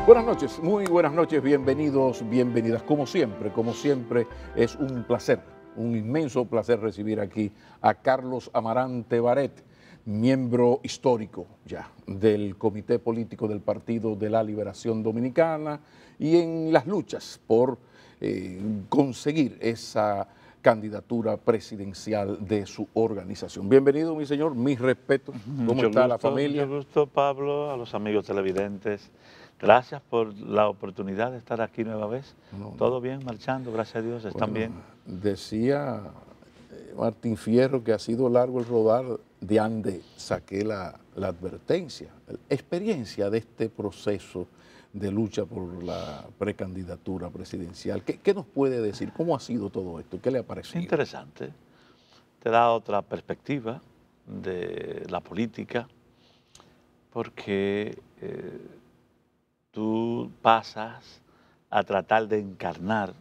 Buenas noches, muy buenas noches, bienvenidos, bienvenidas. Como siempre, es un placer, un inmenso placer recibir aquí a Carlos Amarante Barret, miembro histórico ya del Comité Político del Partido de la Liberación Dominicana y en las luchas por conseguir esa candidatura presidencial de su organización. Bienvenido, mi señor, mis respetos. ¿Cómo está la familia? Mucho gusto, Pablo, a los amigos televidentes. Gracias por la oportunidad de estar aquí nueva vez. Todo bien, marchando, gracias a Dios, están bien. Decía Martín Fierro que ha sido largo el rodar de ande saqué la advertencia. Experiencia de este proceso de lucha por la precandidatura presidencial. ¿Qué nos puede decir? ¿Cómo ha sido todo esto? ¿Qué le ha parecido? Interesante. Te da otra perspectiva de la política porque tú pasas a tratar de encarnar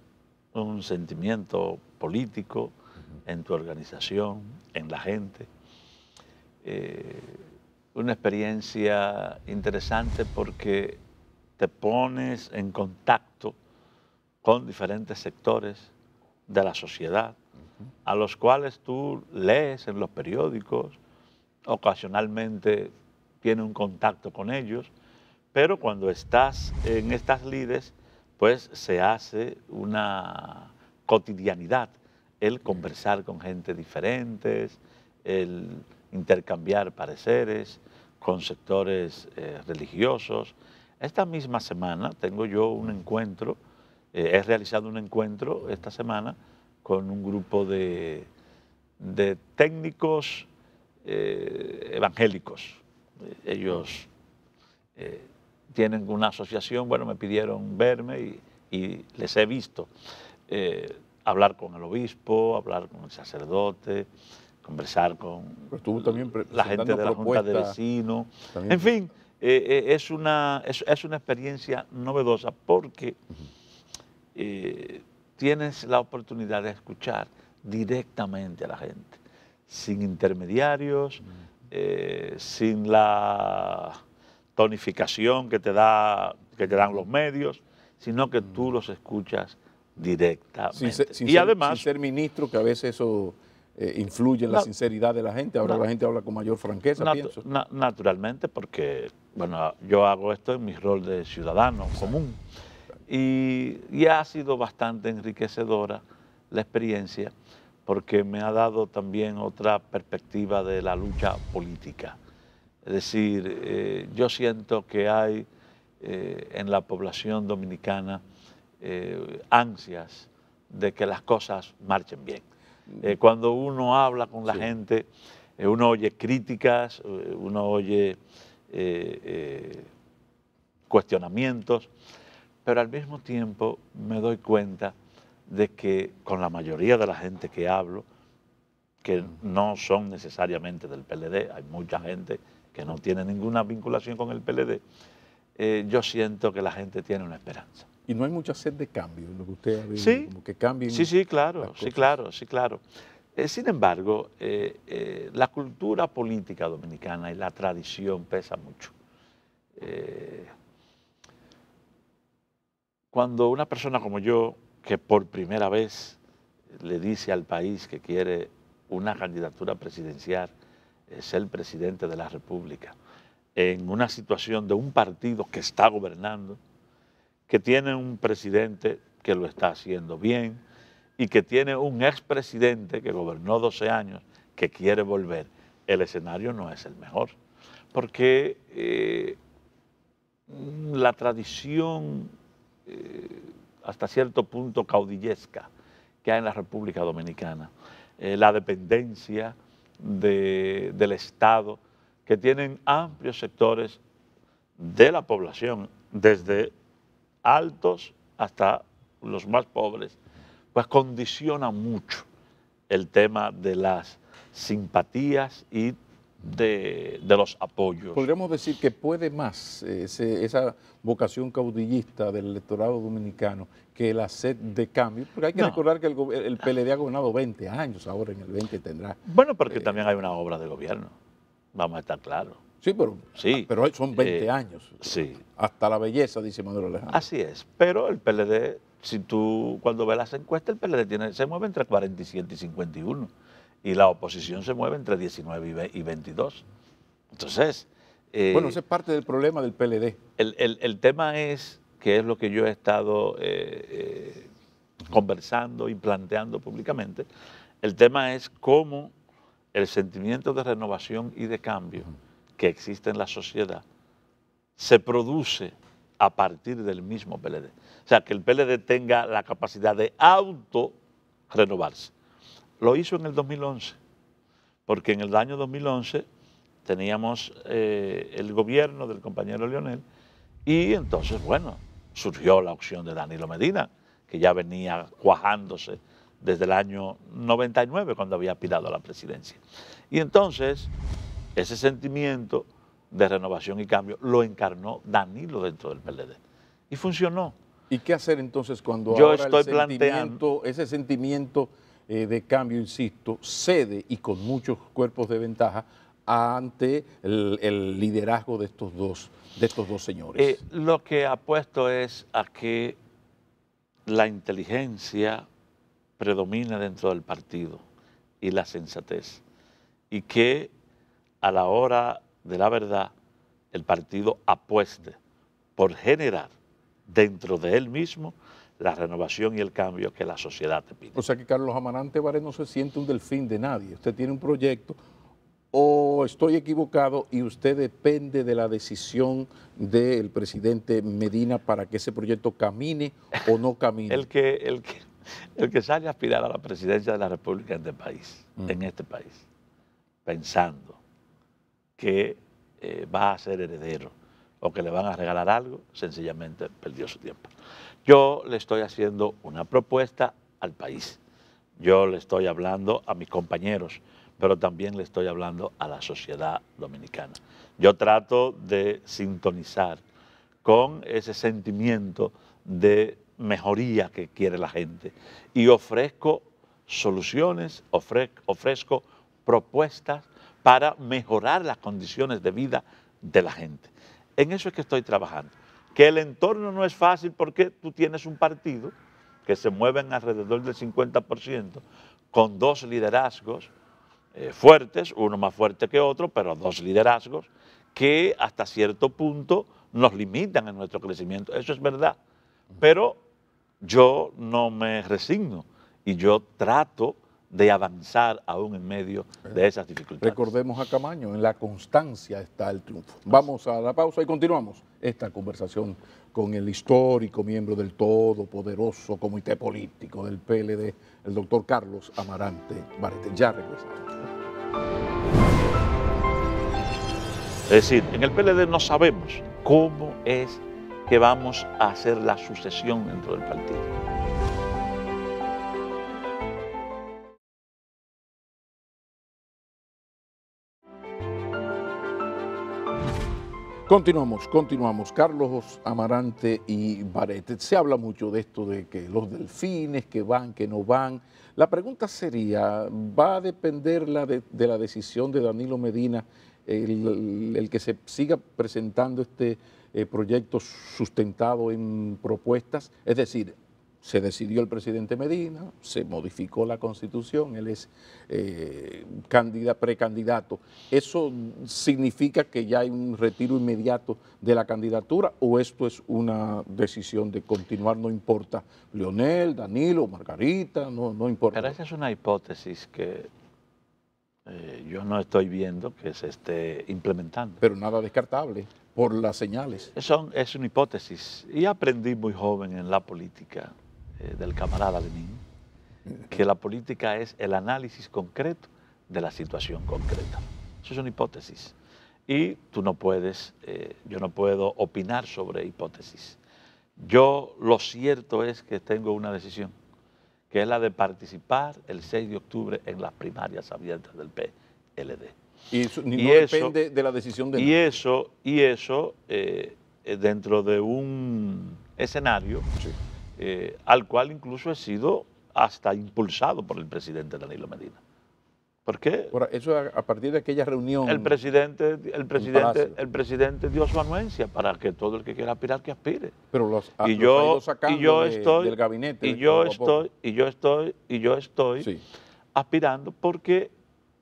un sentimiento político en tu organización, en la gente. Una experiencia interesante porque te pones en contacto con diferentes sectores de la sociedad, a los cuales tú lees en los periódicos, ocasionalmente tienes un contacto con ellos, pero cuando estás en estas lides, pues se hace una cotidianidad, el conversar con gente diferentes, el intercambiar pareceres con sectores religiosos. Esta misma semana tengo yo un encuentro, he realizado un encuentro esta semana con un grupo de técnicos evangélicos. Ellos tienen una asociación, bueno, me pidieron verme y les he visto hablar con el obispo, hablar con el sacerdote, conversar con la gente de la Junta de Vecinos. En fin, es una experiencia novedosa porque tienes la oportunidad de escuchar directamente a la gente, sin intermediarios, sin la tonificación que te dan los medios, sino que tú los escuchas directamente. Sin ser ministro, que a veces eso influye en la sinceridad de la gente. Ahora la gente habla con mayor franqueza, pienso. Naturalmente, porque bueno, yo hago esto en mi rol de ciudadano común. Y ha sido bastante enriquecedora la experiencia porque me ha dado también otra perspectiva de la lucha política. Es decir, yo siento que hay en la población dominicana ansias de que las cosas marchen bien. Cuando uno habla con la gente, uno oye críticas, uno oye cuestionamientos, pero al mismo tiempo me doy cuenta de que con la mayoría de la gente que hablo, que no son necesariamente del PLD, hay mucha gente que no tiene ninguna vinculación con el PLD, yo siento que la gente tiene una esperanza. Y no hay mucha sed de cambio, lo que usted ha visto, sí, como que cambien. Sí, claro, sí, claro. Sin embargo, la cultura política dominicana y la tradición pesa mucho. Cuando una persona como yo, que por primera vez le dice al país que quiere una candidatura presidencial, ser presidente de la República, en una situación de un partido que está gobernando, que tiene un presidente que lo está haciendo bien y que tiene un expresidente que gobernó 12 años que quiere volver, el escenario no es el mejor, porque la tradición hasta cierto punto caudillesca que hay en la República Dominicana, la dependencia del Estado, que tienen amplios sectores de la población, desde altos hasta los más pobres, pues condiciona mucho el tema de las simpatías y de los apoyos. Podríamos decir que puede más esa vocación caudillista del electorado dominicano que la sed de cambio, porque hay que recordar que el PLD ha gobernado 20 años, ahora en el 20 tendrá. Bueno, porque también hay una obra de gobierno, vamos a estar claros. Sí, pero son 20 años. Sí. Hasta la belleza, dice Manuel Alejandro. Así es, pero el PLD, si tú cuando ves las encuestas, el PLD se mueve entre 47 y 51 y la oposición se mueve entre 19 y 22. Entonces... bueno, ese es parte del problema del PLD. El tema es, que es lo que yo he estado conversando y planteando públicamente, el tema es cómo el sentimiento de renovación y de cambio que existe en la sociedad se produce a partir del mismo PLD. O sea, que el PLD tenga la capacidad de auto-renovarse. Lo hizo en el 2011, porque en el año 2011 teníamos el gobierno del compañero Leonel y entonces, bueno, surgió la opción de Danilo Medina, que ya venía cuajándose desde el año 99 cuando había aspirado a la presidencia. Y entonces, ese sentimiento de renovación y cambio lo encarnó Danilo dentro del PLD. Y funcionó. ¿Y qué hacer entonces cuando yo ahora estoy planteando ese sentimiento de cambio, insisto, cede y con muchos cuerpos de ventaja ante el liderazgo de estos dos señores? Lo que apuesto es a que la inteligencia predomina dentro del partido y la sensatez, y que a la hora de la verdad el partido apueste por generar dentro de él mismo la renovación y el cambio que la sociedad te pide. O sea que Carlos Amarante Barret no se siente un delfín de nadie. Usted tiene un proyecto, o estoy equivocado y usted depende de la decisión del presidente Medina para que ese proyecto camine o no camine. El que sale a aspirar a la presidencia de la República en este país, pensando que va a ser heredero o que le van a regalar algo, sencillamente perdió su tiempo. Yo le estoy haciendo una propuesta al país. Yo le estoy hablando a mis compañeros, pero también le estoy hablando a la sociedad dominicana. Yo trato de sintonizar con ese sentimiento de mejoría que quiere la gente y ofrezco soluciones, ofrezco propuestas para mejorar las condiciones de vida de la gente. En eso es que estoy trabajando. Que el entorno no es fácil porque tú tienes un partido que se mueve en alrededor del 50% con dos liderazgos fuertes, uno más fuerte que otro, pero dos liderazgos que hasta cierto punto nos limitan en nuestro crecimiento. Eso es verdad. Pero yo no me resigno y yo trato de avanzar aún en medio de esas dificultades. Recordemos a Camaño, en la constancia está el triunfo. Vamos a la pausa y continuamos esta conversación con el histórico miembro del todopoderoso comité político del PLD, el doctor Carlos Amarante Barret. Ya regresamos. Es decir, en el PLD no sabemos cómo es que vamos a hacer la sucesión dentro del partido. Continuamos. Carlos Amarante y Barret. Se habla mucho de esto de que los delfines, que van, que no van. La pregunta sería, ¿va a depender de la decisión de Danilo Medina el que se siga presentando este proyecto sustentado en propuestas? Es decir, se decidió el presidente Medina, se modificó la Constitución, él es precandidato. ¿Eso significa que ya hay un retiro inmediato de la candidatura o esto es una decisión de continuar, no importa Leonel, Danilo, Margarita, no importa? Pero esa es una hipótesis que yo no estoy viendo que se esté implementando. Pero nada descartable por las señales. Es una hipótesis y aprendí muy joven en la política del camarada Lenin, que la política es el análisis concreto de la situación concreta. Eso es una hipótesis. Y tú no puedes, yo no puedo opinar sobre hipótesis. Lo cierto es que tengo una decisión, que es la de participar el 6 de octubre en las primarias abiertas del PLD. Y eso no depende de la decisión de nadie. Y eso dentro de un escenario al cual incluso he sido hasta impulsado por el presidente Danilo Medina. ¿Por qué? Ahora, eso a partir de aquella reunión. El presidente dio su anuencia para que todo el que quiera aspirar, que aspire. Pero los ha Y ido sacando yo estoy, del gabinete. y yo estoy Sí. aspirando porque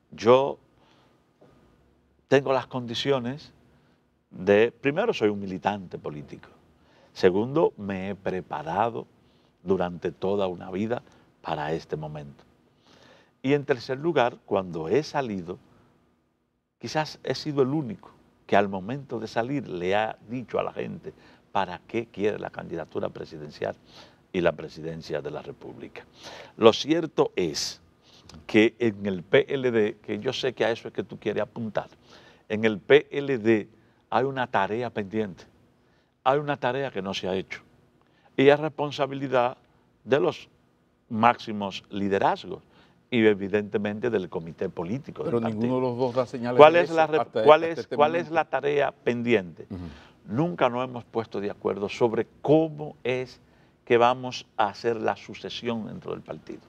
yo tengo las condiciones de, primero, soy un militante político. Segundo, me he preparado durante toda una vida para este momento. Y en tercer lugar, cuando he salido, quizás he sido el único que al momento de salir le ha dicho a la gente para qué quiere la candidatura presidencial y la presidencia de la República. Lo cierto es que en el PLD, que yo sé que a eso es que tú quieres apuntar, en el PLD hay una tarea pendiente, hay una tarea que no se ha hecho y es responsabilidad de los máximos liderazgos y evidentemente del comité político. Pero del ninguno de los dos da señales ¿Cuál de es eso la, hasta cuál este es momento. la tarea pendiente? Nunca nos hemos puesto de acuerdo sobre cómo es que vamos a hacer la sucesión dentro del partido.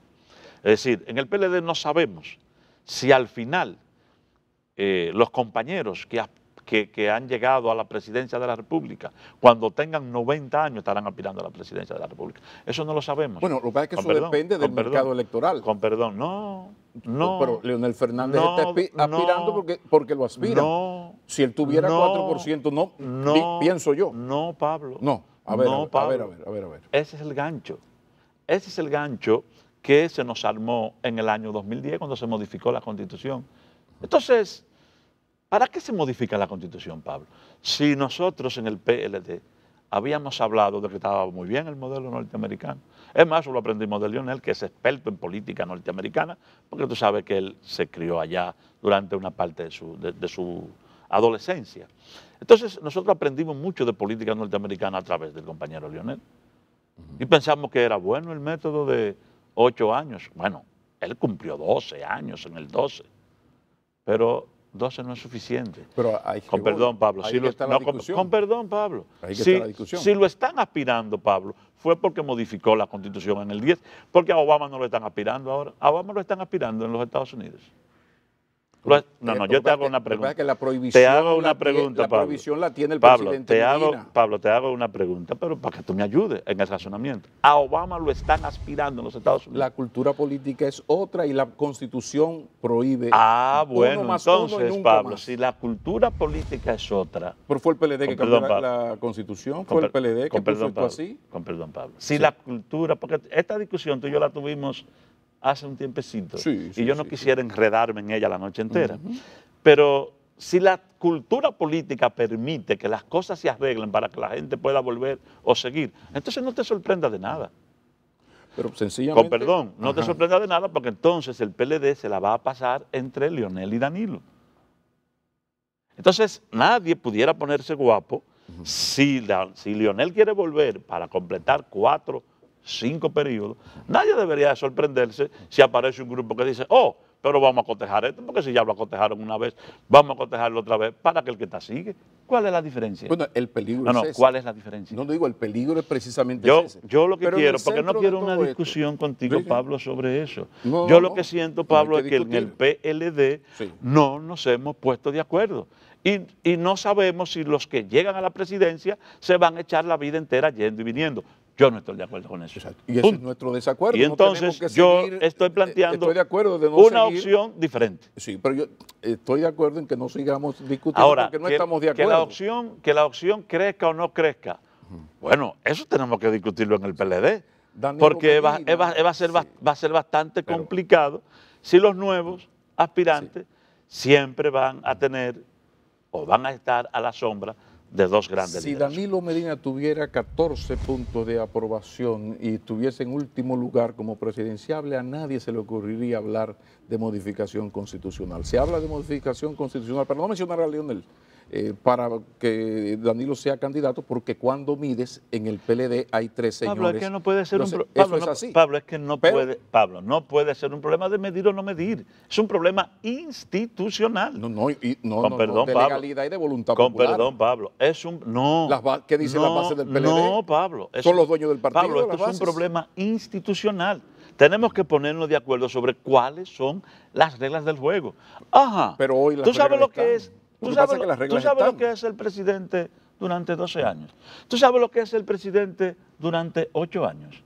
Es decir, en el PLD no sabemos si al final los compañeros que han llegado a la presidencia de la República, cuando tengan 90 años estarán aspirando a la presidencia de la República. Eso no lo sabemos. Bueno, lo que pasa es que eso depende del mercado electoral. Con perdón, no. Pero Leonel Fernández está aspirando porque lo aspira. No. Si él tuviera 4%, no, pienso yo. No, Pablo. No, a ver. Ese es el gancho. Ese es el gancho que se nos armó en el año 2010 cuando se modificó la Constitución. Entonces, ¿para qué se modifica la Constitución, Pablo? Si nosotros en el PLD habíamos hablado de que estaba muy bien el modelo norteamericano. Es más, eso lo aprendimos de Lionel, que es experto en política norteamericana, porque tú sabes que él se crió allá durante una parte de su adolescencia. Entonces, nosotros aprendimos mucho de política norteamericana a través del compañero Lionel. Y pensamos que era bueno el método de 8 años. Bueno, él cumplió 12 años en el 12, pero 12 no es suficiente. Pero con perdón, Pablo. Con perdón, Pablo. Si lo están aspirando, Pablo, fue porque modificó la Constitución en el 10, porque a Obama no lo están aspirando ahora. A Obama lo están aspirando en los Estados Unidos. Yo te hago una pregunta. Te hago una pregunta, Pablo. La prohibición la tiene el presidente Medina. Pablo, te hago una pregunta, pero para que tú me ayudes en el razonamiento. A Obama lo están aspirando en los Estados Unidos. La cultura política es otra y la Constitución prohíbe. Bueno, entonces, Pablo, si la cultura política es otra. Pero fue el PLD que cambió la Constitución, fue el PLD que puso esto así. Con perdón, Pablo. Si la cultura, porque esta discusión tú y yo la tuvimos hace un tiempecito, y yo no quisiera enredarme en ella la noche entera, pero si la cultura política permite que las cosas se arreglen para que la gente pueda volver o seguir, entonces no te sorprenda de nada. Pero sencillamente... Con perdón, no te sorprenda de nada porque entonces el PLD se la va a pasar entre Lionel y Danilo. Entonces nadie pudiera ponerse guapo si Lionel quiere volver para completar 5 periodos, nadie debería sorprenderse si aparece un grupo que dice, pero vamos a cotejar esto, porque si ya lo acotejaron una vez, vamos a cotejarlo otra vez para que el que está sigue. ¿Cuál es la diferencia? Bueno, el peligro es ese. ¿Cuál es la diferencia? No digo, el peligro es precisamente ese. Yo lo que quiero, porque no quiero una discusión contigo, Pablo, sobre eso. Yo lo que siento, Pablo, es que en el PLD no nos hemos puesto de acuerdo. Y no sabemos si los que llegan a la presidencia se van a echar la vida entera yendo y viniendo. Yo no estoy de acuerdo con eso. Exacto. Y ese es nuestro desacuerdo. Y entonces yo estoy planteando una opción diferente. Sí, pero yo estoy de acuerdo en que no sigamos discutiendo porque no estamos de acuerdo. Que la opción crezca o no crezca. Bueno, eso tenemos que discutirlo en el PLD. Porque va a ser bastante complicado si los nuevos aspirantes siempre van a tener o van a estar a la sombra de dos grandes líderes. Si Danilo Medina tuviera 14 puntos de aprobación y estuviese en último lugar como presidenciable, a nadie se le ocurriría hablar de modificación constitucional. Se habla de modificación constitucional, para no mencionar a Lionel, para que Danilo sea candidato, porque cuando mides en el PLD hay 3 señores. Pablo, es que no puede ser un problema. Pablo, es que no puede ser un problema de medir o no medir. Es un problema institucional. De legalidad y de voluntad popular. Con perdón, Pablo. ¿Qué dice la base del PLD? No, Pablo. Son los dueños del partido. Pablo, esto es un problema institucional. tenemos que ponernos de acuerdo sobre cuáles son las reglas del juego. Ajá. Pero hoy las ¿Tú sabes reglas lo que están. es? Lo ¿Tú que pasa sabes, es que las reglas tú sabes lo están. que es el presidente durante 12 años? ¿Tú sabes lo que es el presidente durante 8 años?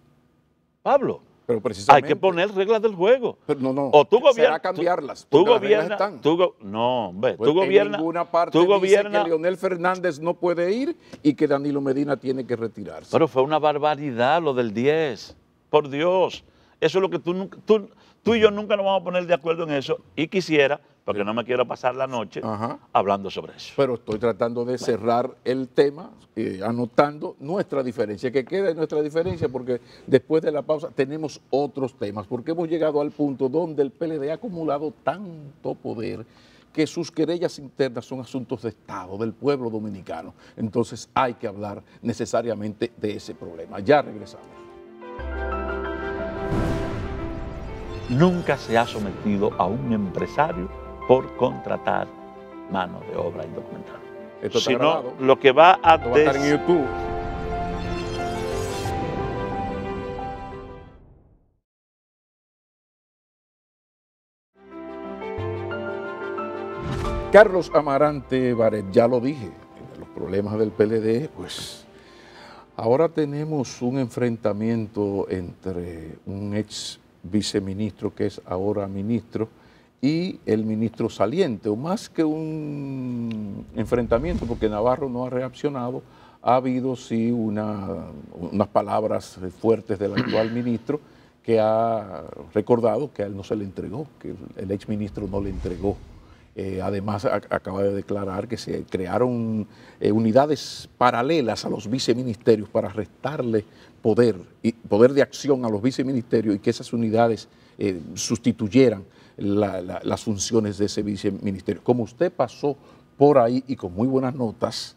Pablo, Pero hay precisamente. que poner reglas del juego. Pero no, O tú será gobiernas. cambiarlas, Tú porque las reglas gobiernas. están. No, ve, Pues tú gobiernas. en ninguna parte Tú dice gobiernas. que Leonel Fernández no puede ir y que Danilo Medina tiene que retirarse. Pero fue una barbaridad lo del 10. Por Dios. Eso es lo que tú y yo nunca nos vamos a poner de acuerdo en eso. Y quisiera, porque no me quiero pasar la noche hablando sobre eso. Pero estoy tratando de cerrar el tema, anotando nuestra diferencia, que queda en nuestra diferencia, porque después de la pausa tenemos otros temas, porque hemos llegado al punto donde el PLD ha acumulado tanto poder que sus querellas internas son asuntos de Estado, del pueblo dominicano. Entonces hay que hablar necesariamente de ese problema. Ya regresamos. Nunca se ha sometido a un empresario por contratar mano de obra indocumentada. Esto está Sino grabado. lo que va a, Esto va a estar en YouTube. Carlos Amarante Barret, ya lo dije, los problemas del PLD, pues ahora tenemos un enfrentamiento entre un ex viceministro que es ahora ministro y el ministro saliente, o más que un enfrentamiento, porque Navarro no ha reaccionado, ha habido sí unas palabras fuertes del actual ministro que ha recordado que a él no se le entregó, que el ex ministro no le entregó. Además, acaba de declarar que se crearon unidades paralelas a los viceministerios para restarle poder de acción a los viceministerios y que esas unidades sustituyeran las funciones de ese viceministerio. Como usted pasó por ahí y con muy buenas notas,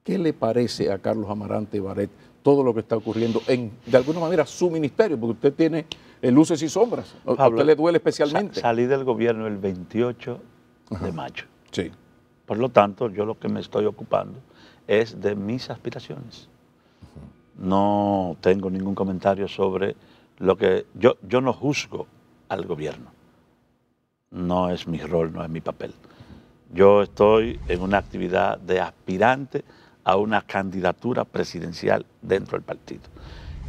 ¿qué le parece a Carlos Amarante Barret todo lo que está ocurriendo en, de alguna manera, su ministerio? Porque usted tiene luces y sombras. Pablo, a usted le duele especialmente. Salí del gobierno el 28 de mayo. Sí. Por lo tanto, yo lo que me estoy ocupando es de mis aspiraciones. No tengo ningún comentario sobre lo que... Yo no juzgo al gobierno. No es mi rol, no es mi papel. Yo estoy en una actividad de aspirante a una candidatura presidencial dentro del partido.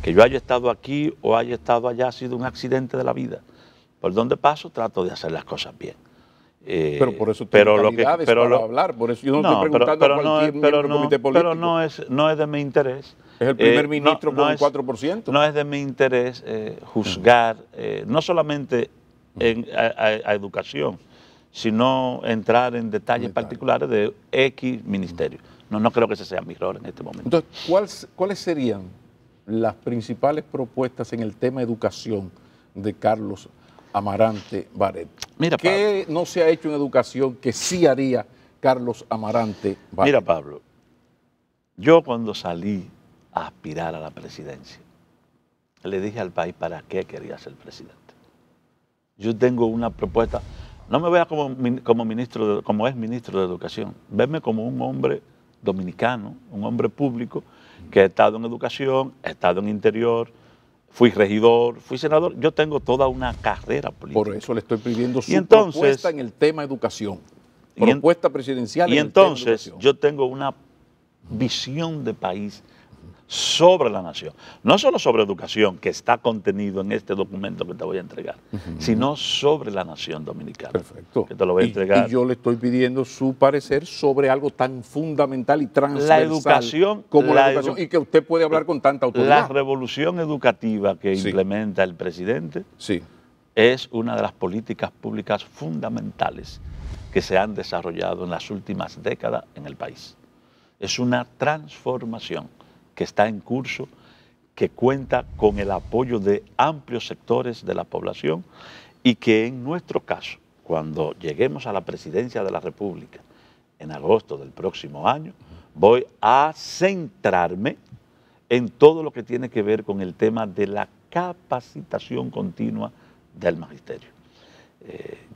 Que yo haya estado aquí o haya estado allá ha sido un accidente de la vida. Por donde paso trato de hacer las cosas bien. Pero por eso tiene calidades para hablar, por eso yo no estoy preguntando a cualquier miembro del comité político. Pero no es de mi interés. Es el primer ministro con el 4%. No es de mi interés juzgar, no solamente a educación, sino entrar en detalles particulares de X ministerio. No creo que ese sea mi rol en este momento. Entonces, ¿cuáles serían las principales propuestas en el tema educación de Carlos Amarante Barret? Mira, ¿Qué no se ha hecho en educación que sí haría Carlos Amarante Barret? Mira, Pablo, yo cuando salí a aspirar a la presidencia, le dije al país para qué quería ser presidente. Yo tengo una propuesta, no me vea como ministro, como ex ministro de Educación, veme como un hombre dominicano, un hombre público que ha estado en educación, ha estado en interior, fui regidor, fui senador, yo tengo toda una carrera política. Por eso le estoy pidiendo su propuesta en el tema educación, propuesta presidencial en el tema educación. Y entonces yo tengo una visión de país sobre la nación, no solo sobre educación, que está contenido en este documento que te voy a entregar, sino sobre la nación dominicana. Perfecto. Que te lo voy a entregar. Y yo le estoy pidiendo su parecer sobre algo tan fundamental y transversal como la educación, y que usted puede hablar con tanta autoridad. La revolución educativa que implementa el presidente es una de las políticas públicas fundamentales que se han desarrollado en las últimas décadas en el país. Es una transformación que está en curso, que cuenta con el apoyo de amplios sectores de la población y que en nuestro caso, cuando lleguemos a la presidencia de la República en agosto del próximo año, voy a centrarme en todo lo que tiene que ver con el tema de la capacitación continua del magisterio.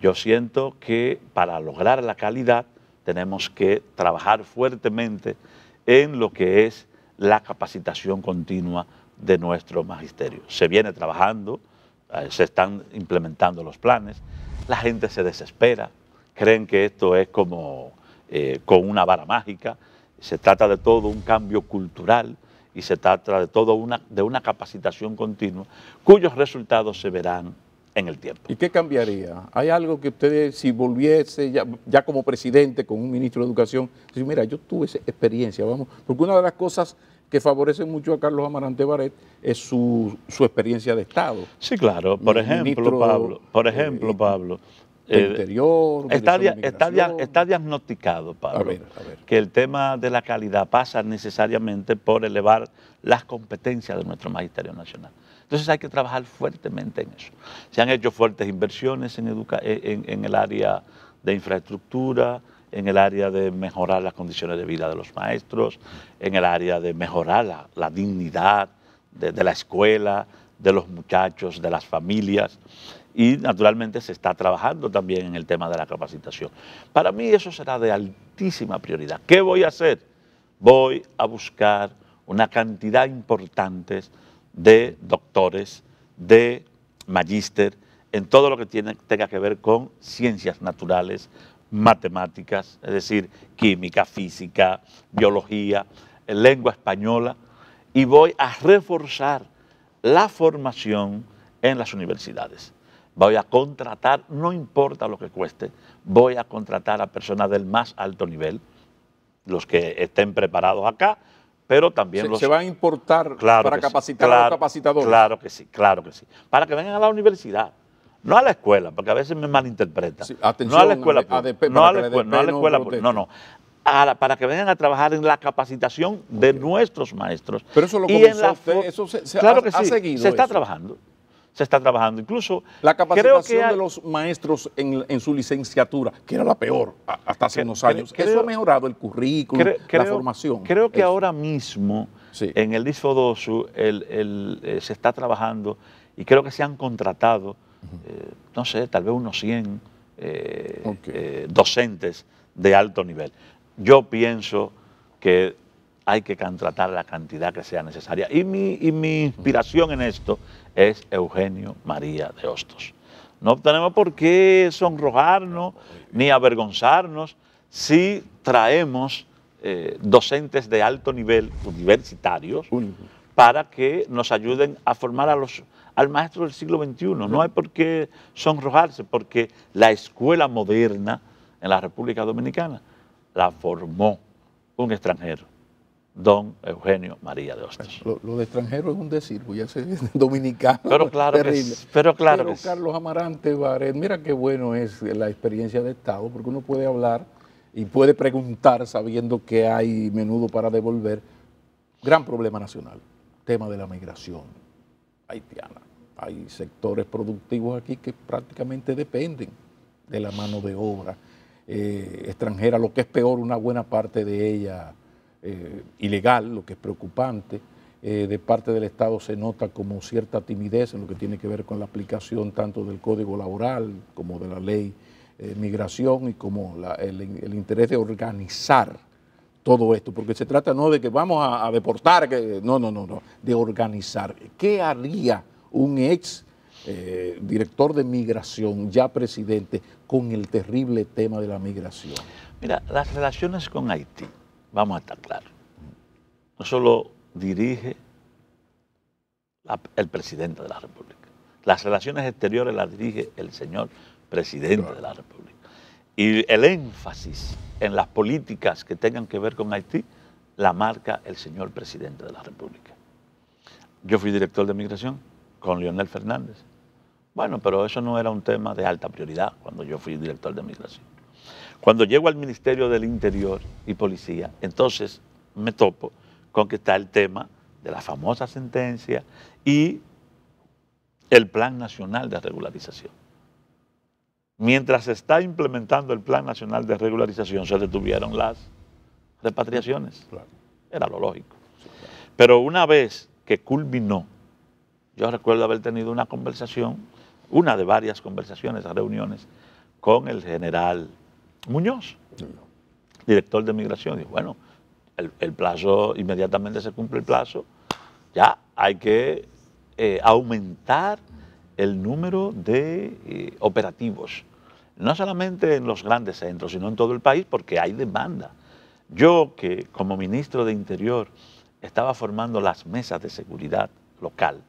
Yo siento que para lograr la calidad tenemos que trabajar fuertemente en lo que es la capacitación continua de nuestro magisterio. Se viene trabajando se están implementando los planes, la gente se desespera, creen que esto es como con una vara mágica, se trata de todo un cambio cultural y se trata de todo de una capacitación continua cuyos resultados se verán en el tiempo. ¿Y qué cambiaría? ¿Hay algo que ustedes, si volviese ya como presidente con un ministro de Educación, decir, mira, yo tuve esa experiencia, vamos, porque una de las cosas que favorece mucho a Carlos Amarante Barret es su experiencia de Estado. Sí, claro. Por ejemplo, Pablo, de Interior, está diagnosticado, Pablo, a ver. que el tema de la calidad pasa necesariamente por elevar las competencias de nuestro Magisterio Nacional. Entonces hay que trabajar fuertemente en eso. Se han hecho fuertes inversiones en el área de infraestructura, en el área de mejorar las condiciones de vida de los maestros, en el área de mejorar la dignidad de la escuela, de los muchachos, de las familias, y naturalmente se está trabajando también en el tema de la capacitación. Para mí eso será de altísima prioridad. ¿Qué voy a hacer? Voy a buscar una cantidad importante de doctores, de magíster, en todo lo que tenga que ver con ciencias naturales, matemáticas, es decir, química, física, biología, lengua española, y voy a reforzar la formación en las universidades. Voy a contratar, no importa lo que cueste, voy a contratar a personas del más alto nivel, los que estén preparados acá, pero también se va a importar para capacitar a los capacitadores. Claro que sí, para que vengan a la universidad. No a la escuela, porque a veces me malinterpreta. Sí, atención, no a la escuela, para que vengan a trabajar en la capacitación de nuestros maestros. Pero eso lo comenzó usted, eso claro que ha sí, seguido. Se está trabajando. Incluso la capacitación de los maestros en su licenciatura, que era la peor hasta hace unos años. Eso ha mejorado el currículum, la formación. Creo que ahora mismo en el DISFODOSU se está trabajando y creo que se han contratado, no sé, tal vez unos 100 docentes de alto nivel. Yo pienso que hay que contratar la cantidad que sea necesaria. Y mi inspiración en esto es Eugenio María de Hostos. No tenemos por qué sonrojarnos ni avergonzarnos si traemos docentes de alto nivel, universitarios, para que nos ayuden a formar al maestro del siglo XXI. No hay por qué sonrojarse, porque la escuela moderna en la República Dominicana la formó un extranjero, don Eugenio María de Hostos. Lo de extranjero es un decir, pues ya sé, dominicano. Pero claro terrible. Pero Carlos Amarante Barret, mira qué bueno es la experiencia de Estado, porque uno puede hablar y puede preguntar sabiendo que hay menudo para devolver. Gran problema nacional, tema de la migración haitiana. Hay sectores productivos aquí que prácticamente dependen de la mano de obra extranjera, lo que es peor, una buena parte de ella ilegal, lo que es preocupante. De parte del Estado se nota como cierta timidez en lo que tiene que ver con la aplicación tanto del Código Laboral como de la ley migración y como el interés de organizar todo esto, porque se trata no de que vamos a deportar, no, de organizar. ¿Qué haría un ex director de migración, ya presidente, con el terrible tema de la migración? Mira, las relaciones con Haití, vamos a estar claros, no solo dirige el presidente de la República, las relaciones exteriores las dirige el señor presidente de la República. Y el énfasis en las políticas que tengan que ver con Haití la marca el señor presidente de la República. Yo fui director de migración con Leonel Fernández. Bueno, pero eso no era un tema de alta prioridad cuando yo fui director de migración. Cuando llego al Ministerio del Interior y Policía, entonces me topo con que está el tema de la famosa sentencia y el Plan Nacional de Regularización. Mientras se está implementando el Plan Nacional de Regularización, se detuvieron las repatriaciones. Claro. Era lo lógico. Sí, claro. Pero una vez que culminó, yo recuerdo haber tenido una conversación, una de varias conversaciones, reuniones, con el general Muñoz, director de migración. Dijo, bueno, el plazo, inmediatamente se cumple el plazo, ya hay que aumentar el número de operativos, no solamente en los grandes centros, sino en todo el país, porque hay demanda. Yo, que como ministro de Interior estaba formando las mesas de seguridad local,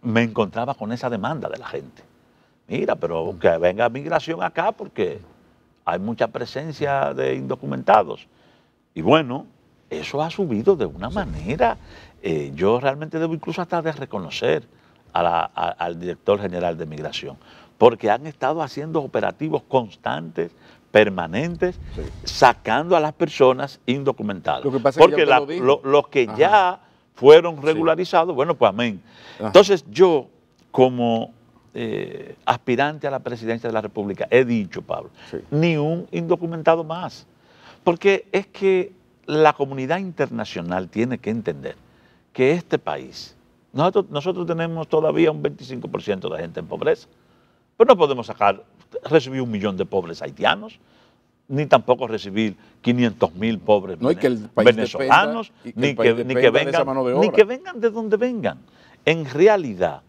me encontraba con esa demanda de la gente. Mira, pero que venga migración acá porque hay mucha presencia de indocumentados. Y bueno, eso ha subido de una manera. Yo realmente debo incluso hasta de reconocer al director general de Migración, porque han estado haciendo operativos constantes, permanentes, sacando a las personas indocumentadas. Lo que pasa porque es que los que ya fueron regularizados, bueno, pues amén. Entonces yo, como aspirante a la presidencia de la República, he dicho, Pablo, ni un indocumentado más. Porque es que la comunidad internacional tiene que entender que este país, nosotros tenemos todavía un 25% de gente en pobreza, pero no podemos recibir 1 millón de pobres haitianos, ni tampoco recibir 500.000 pobres venezolanos, ni que vengan de donde vengan. En realidad,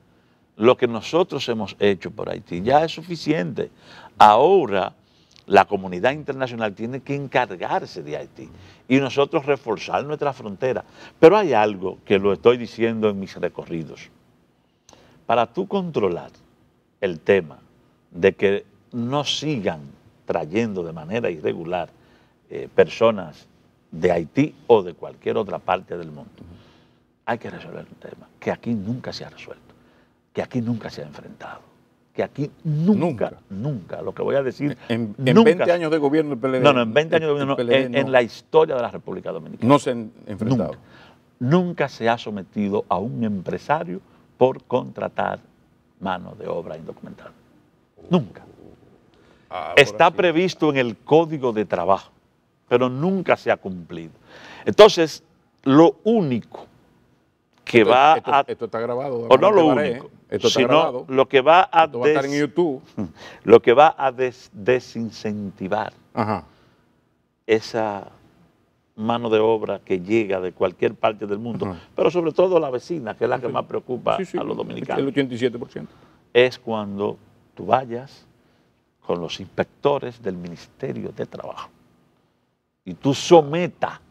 lo que nosotros hemos hecho por Haití ya es suficiente. Ahora, la comunidad internacional tiene que encargarse de Haití y nosotros reforzar nuestra frontera. Pero hay algo que lo estoy diciendo en mis recorridos. Para tú controlar el tema de que no sigan trayendo de manera irregular personas de Haití o de cualquier otra parte del mundo, hay que resolver un tema que aquí nunca se ha resuelto, que aquí nunca se ha enfrentado, que aquí nunca, lo que voy a decir... En 20 años de gobierno del PLD... No, en 20 años de gobierno, en la historia de la República Dominicana. No se han enfrentado. Nunca se ha sometido a un empresario por contratar mano de obra indocumentada. Nunca. Está previsto en el Código de Trabajo, pero nunca se ha cumplido. Entonces, lo único que esto está grabado. O no lo único, esto está sino grabado. lo que va a, esto va a estar en YouTube. Lo que va a desincentivar esa mano de obra que llega de cualquier parte del mundo, pero sobre todo la vecina, que es la que más preocupa a los dominicanos. El 87%. Es cuando tú vayas con los inspectores del Ministerio de Trabajo y tú sometas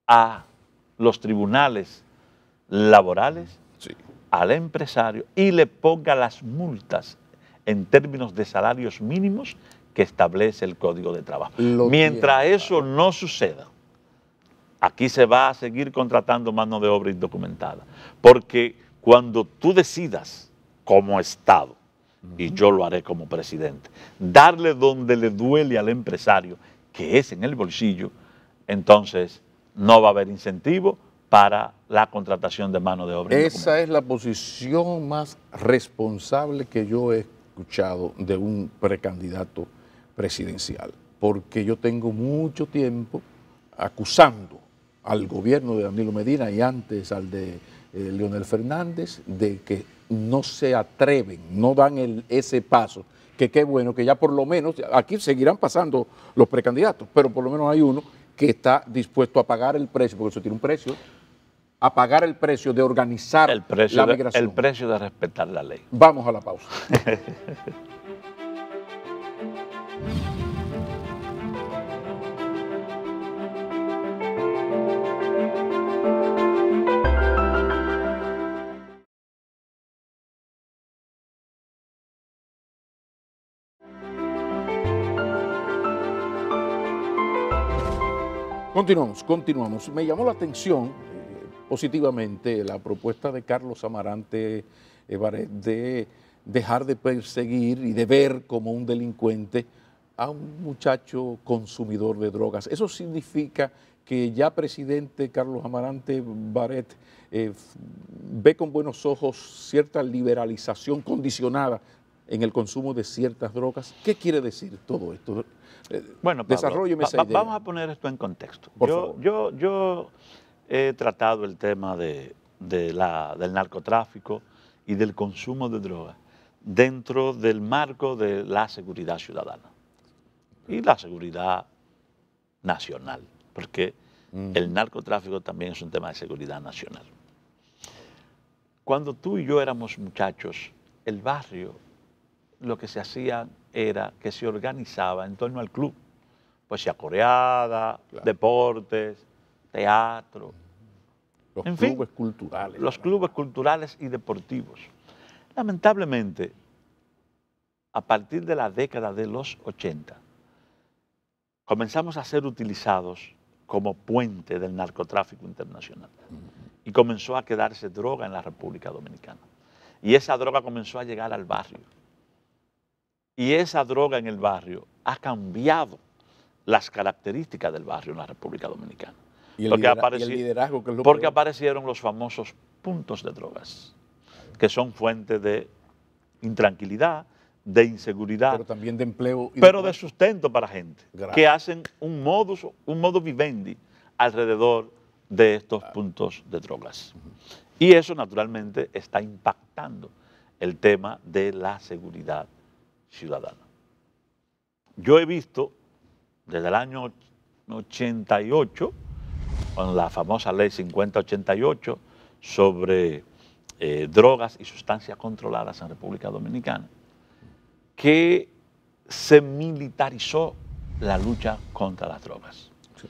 a los tribunales laborales al empresario y le ponga las multas en términos de salarios mínimos que establece el Código de Trabajo. Mientras eso no suceda, aquí se va a seguir contratando mano de obra indocumentada, porque cuando tú decidas como Estado, y yo lo haré como presidente, darle donde le duele al empresario, que es en el bolsillo, entonces no va a haber incentivo para la contratación de mano de obra indocumentada. Esa es la posición más responsable que yo he escuchado de un precandidato presidencial, porque yo tengo mucho tiempo acusando al gobierno de Danilo Medina y antes al de Leonel Fernández de que no se atreven, no dan ese paso, que qué bueno, que ya por lo menos, aquí seguirán pasando los precandidatos, pero por lo menos hay uno que está dispuesto a pagar el precio, porque eso tiene un precio, a pagar el precio de organizar la migración. El precio de respetar la ley. Vamos a la pausa. Continuamos. Me llamó la atención positivamente la propuesta de Carlos Amarante Baret de dejar de perseguir y de ver como un delincuente a un muchacho consumidor de drogas. Eso significa que ya presidente Carlos Amarante Baret ve con buenos ojos cierta liberalización condicionada en el consumo de ciertas drogas. ¿Ququé quiere decir todo esto? Bueno, Pablo, desarrólleme esa idea. Vamos a poner esto en contexto. Por favor. Yo he tratado el tema del narcotráfico y del consumo de drogas dentro del marco de la seguridad ciudadana y la seguridad nacional, porque el narcotráfico también es un tema de seguridad nacional. cuando tú y yo éramos muchachos, el barrio, lo que se hacía era que se organizaba en torno al club. Poesía coreada, Claro. deportes, teatro. Los En fin, clubes culturales. los clubes culturales y deportivos. Lamentablemente, a partir de la década de los 80, comenzamos a ser utilizados como puente del narcotráfico internacional. Y comenzó a quedarse droga en la República Dominicana. Y esa droga comenzó a llegar al barrio. Y esa droga en el barrio ha cambiado las características del barrio en la República Dominicana. Y el, Porque, y el liderazgo, que es lo porque peor. aparecieron los famosos puntos de drogas, que son fuentes de intranquilidad, de inseguridad, Pero también de empleo. pero de sustento para gente, Gracias. que hacen un modus vivendi alrededor de estos puntos de drogas. Y eso naturalmente está impactando el tema de la seguridad ciudadana. Yo he visto desde el año 88, con la famosa ley 5088 sobre drogas y sustancias controladas en República Dominicana, que se militarizó la lucha contra las drogas. Sí.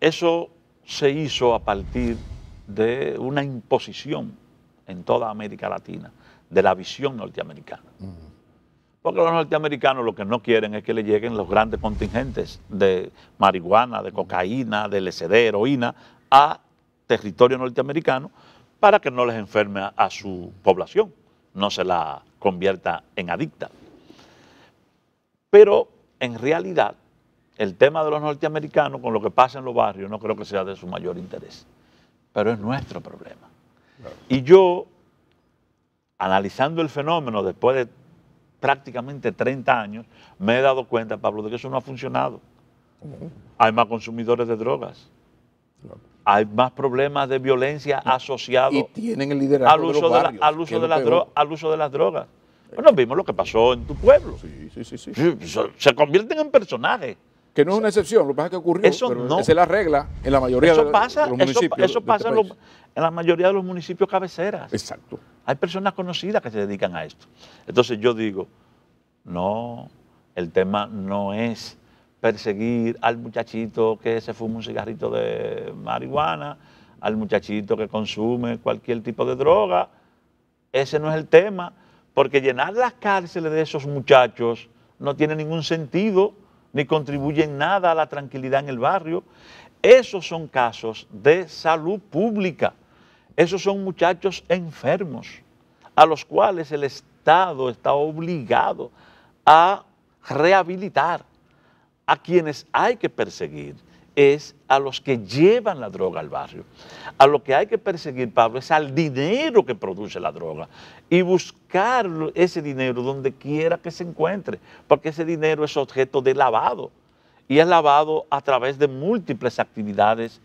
Eso se hizo a partir de una imposición en toda América Latina de la visión norteamericana. Porque los norteamericanos lo que no quieren es que le lleguen los grandes contingentes de marihuana, de cocaína, de LSD, heroína, a territorio norteamericano para que no les enferme a su población, no se la convierta en adicta. Pero en realidad el tema de los norteamericanos con lo que pasa en los barrios no creo que sea de su mayor interés, pero es nuestro problema. Claro. Y yo, analizando el fenómeno después de prácticamente 30 años, me he dado cuenta, Pablo, de que eso no ha funcionado. Hay más consumidores de drogas. Claro. Hay más problemas de violencia asociados Y tienen el liderazgo al uso, de los barrios, al uso, que es de, lo peor. al uso de las drogas. Bueno, vimos lo que pasó en tu pueblo. Sí, sí, sí, sí. Se convierten en personajes. Que no es una excepción, lo que pasa es que ocurrió, Eso pero no. esa es la regla en la mayoría Eso de pasa, los municipios. eso pasa de este país. en la mayoría de los municipios cabeceras. Exacto. Hay personas conocidas que se dedican a esto. Entonces yo digo, no, el tema no es perseguir al muchachito que se fuma un cigarrito de marihuana, al muchachito que consume cualquier tipo de droga. Ese no es el tema, porque llenar las cárceles de esos muchachos no tiene ningún sentido, ni contribuye en nada a la tranquilidad en el barrio. Esos son casos de salud pública. Esos son muchachos enfermos, a los cuales el Estado está obligado a rehabilitar. A quienes hay que perseguir es a los que llevan la droga al barrio. A lo que hay que perseguir, Pablo, es al dinero que produce la droga y buscar ese dinero donde quiera que se encuentre, porque ese dinero es objeto de lavado y es lavado a través de múltiples actividades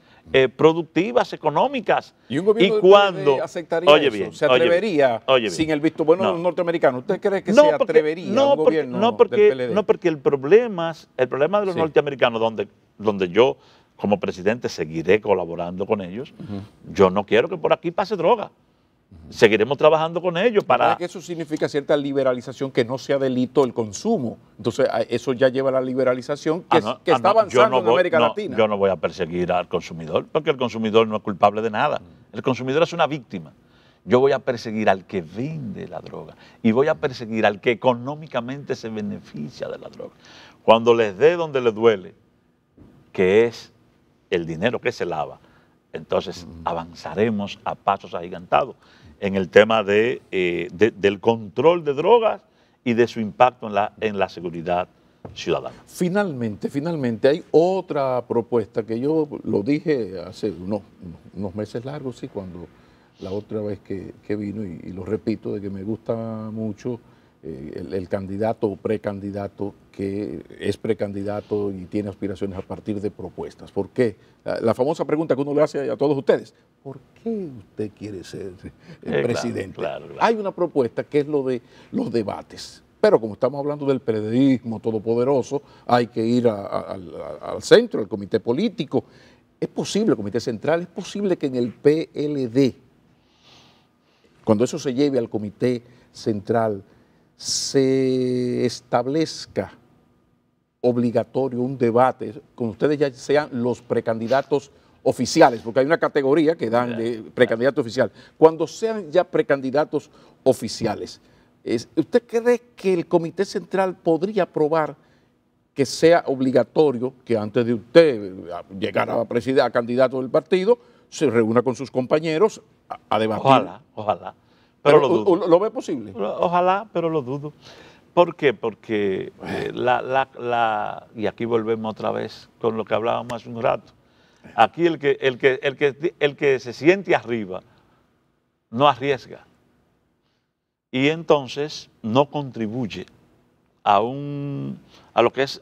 productivas, económicas. Y un gobierno cuando aceptaría oye eso, bien, se atrevería oye bien, sin el visto bueno de no. los norteamericanos. ¿Usted cree que No, se porque- atrevería no, un porque- gobierno no, porque, del PLD? no, porque el problema de los Sí. norteamericanos, donde yo como presidente seguiré colaborando con ellos, yo no quiero que por aquí pase droga. Seguiremos trabajando con ellos Para para... que eso significa cierta liberalización, que no sea delito el consumo. Entonces, eso ya lleva a la liberalización que, no, que está no, yo avanzando no en voy- América no, Latina. Yo no voy a perseguir al consumidor, porque el consumidor no es culpable de nada. El consumidor es una víctima. Yo voy a perseguir al que vende la droga y voy a perseguir al que económicamente se beneficia de la droga. Cuando les dé donde les duele, que es el dinero que se lava, entonces avanzaremos a pasos agigantados en el tema del control de drogas y de su impacto en la seguridad ciudadana. Finalmente, hay otra propuesta que yo lo dije hace unos meses largos, sí, cuando la otra vez que vino, y lo repito, de que me gusta mucho el candidato o precandidato que es precandidato y tiene aspiraciones a partir de propuestas. ¿Por qué? La famosa pregunta que uno le hace a todos ustedes, ¿por qué usted quiere ser presidente? Claro. Hay una propuesta que es lo de los debates. Pero como estamos hablando del periodismo todopoderoso, hay que ir al centro, al comité político. ¿Es posible, el comité central, es posible que en el PLD cuando eso se lleve al comité central, se establezca obligatorio un debate, con ustedes ya sean los precandidatos oficiales, porque hay una categoría que dan de precandidato oficial. Cuando sean ya precandidatos oficiales, ¿usted cree que el comité central podría aprobar que sea obligatorio que antes de usted llegar a candidato del partido, se reúna con sus compañeros a debatir? Ojalá. Pero lo dudo. ¿Lo ve posible? Ojalá, pero lo dudo. ¿Por qué? Porque y aquí volvemos otra vez con lo que hablábamos hace un rato. Aquí el que se siente arriba no arriesga. Y entonces no contribuye a lo que es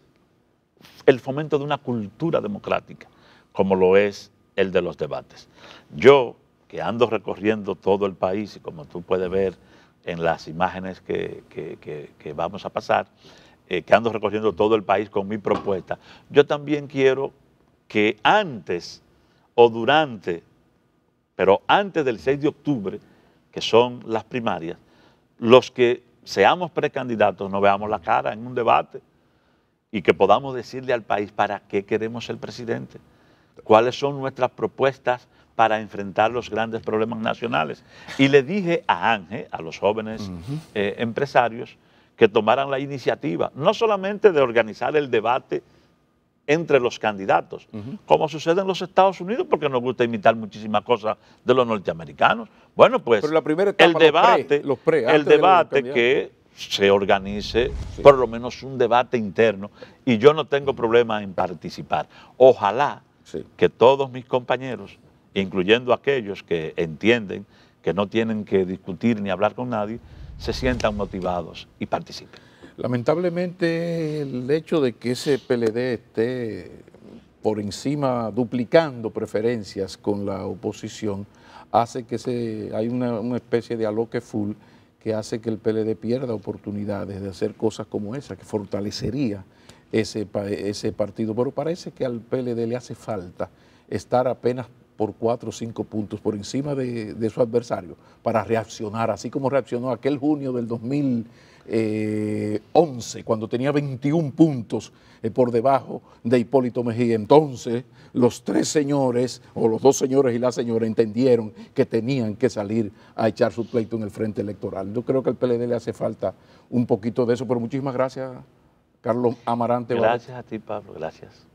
el fomento de una cultura democrática, como lo es el de los debates. Yo, que ando recorriendo todo el país, y como tú puedes ver en las imágenes que vamos a pasar, que ando recorriendo todo el país con mi propuesta, yo también quiero que antes o durante, pero antes del 6 de octubre, que son las primarias, los que seamos precandidatos no veamos la cara en un debate y que podamos decirle al país para qué queremos ser presidente, cuáles son nuestras propuestas para enfrentar los grandes problemas nacionales. Y le dije a Ángel, a los jóvenes empresarios, que tomaran la iniciativa, no solamente de organizar el debate entre los candidatos, como sucede en los Estados Unidos, porque nos gusta imitar muchísimas cosas de los norteamericanos. Bueno, pues pero la primera etapa, el debate que se organice, por lo menos un debate interno, y yo no tengo problema en participar. Ojalá que todos mis compañeros, incluyendo aquellos que entienden que no tienen que discutir ni hablar con nadie, se sientan motivados y participen. Lamentablemente el hecho de que ese PLD esté por encima, duplicando preferencias con la oposición, hace que hay una especie de aloque full que hace que el PLD pierda oportunidades de hacer cosas como esa, que fortalecería ese partido. Pero parece que al PLD le hace falta estar apenas por 4 o 5 puntos por encima de su adversario para reaccionar, así como reaccionó aquel junio del 2011, cuando tenía 21 puntos por debajo de Hipólito Mejía. Entonces los 3 señores, o los 2 señores y la señora, entendieron que tenían que salir a echar su pleito en el frente electoral. Yo creo que al PLD le hace falta un poquito de eso, pero muchísimas gracias, Carlos Amarante. Gracias a ti, Pablo, gracias.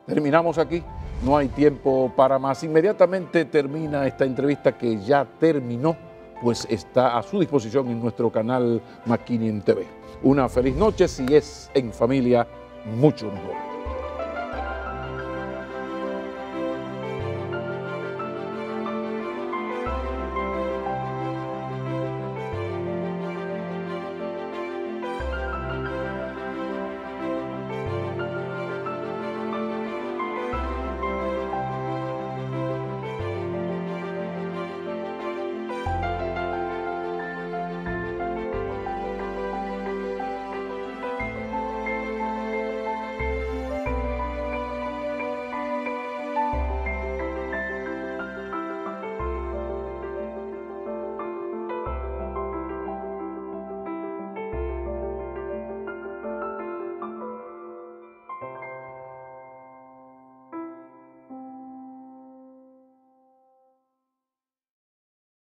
Terminamos aquí, no hay tiempo para más. Inmediatamente termina esta entrevista que ya terminó, pues está a su disposición en nuestro canal McKinney TV. Una feliz noche, si es en familia, mucho mejor.